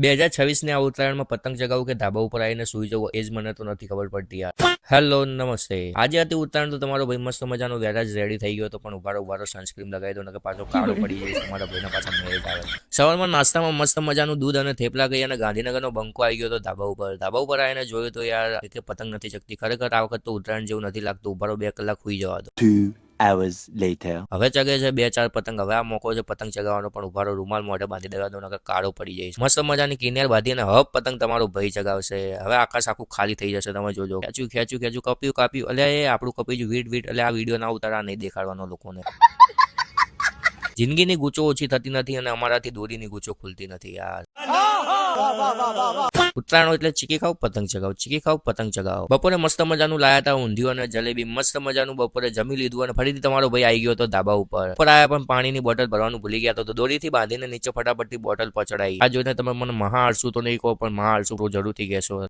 2026ની આ ઉત્તરાયણમાં પતંગ ચગાવું કે ધાબા ઉપર આવીને સુઈ જવું એ જ મને તો નથી ખબર પડતી યાર. હેલો નમસ્તે. આજે હતી ઉત્તરાયણ તો તમારો ભાઈ મસ્ત મજાનો વહેલા જ રેડી થઈ ગયો હતો, પણ ઉભારો સનસ્ક્રીન લગાવી દો કે પાછો કાળો પડી જાય તમારા ભાઈના પાછા મેરેજ આવે. સવારમાં નાસ્તામાં મસ્ત મજાનું દૂધ અને થેપલા ગઈ અને ગાંધીનગરનો બંકો આવી ગયો હતો ધાબા ઉપર આવીને જોયું તો યાર કે પતંગ નથી ચગતી. ખરેખર આ વખત તો ઉત્તરાયણ જેવું નથી લાગતું. ઉભારો 2 કલાક સુઈ જવા દો. 2 hours later. હવે ચગે છે 2-4 પતંગ. હવે આ મોકો છે પતંગ ચગાવવાનો, પણ ઉભારો રૂમાલ મોઢે બાંધી દેવા દો નકર કાળો પડી જાય. મસ્ત મજાની કિનાર બાંધી અને હબ પતંગ તમારો ભાઈ ચગાવશે. હવે આકાશ આખું ખાલી થઈ જશે, તમે જોજો. ખેંચ્યું કપ્યું એટલે એ આપણું કપી જ વીટ એટલે આ વિડીયો ના ઉતારા નહીં દેખાડવાનો લોકોને. જિંદગીની ગૂંચો ઓછી થતી નથી અને અમારાથી દોરીની ગૂંચો ખુલતી નથી યાર. ઉત્તરાયણ એટલે ચીકી ખાવ પતંગ ચગાવો. બપોરે મસ્ત મજાનું લાયા હતા ઊંધિયું અને જલેબી. મસ્ત મજાનું બપોરે જમી લીધું અને ફરીથી તમારો ભાઈ આવી ગયો હતો ધાબા ઉપર આયા પણ પાણીની બોટલ ભરવાનું ભૂલી ગયા તો દોરીથી બાંધીને નીચે ફટાફટથી બોટલ પચડાઈ. આ જોઈને તમે મને મહા આળસુ તો નહીં કહો, પણ મહા આળસુ જરૂરથી કહેશો.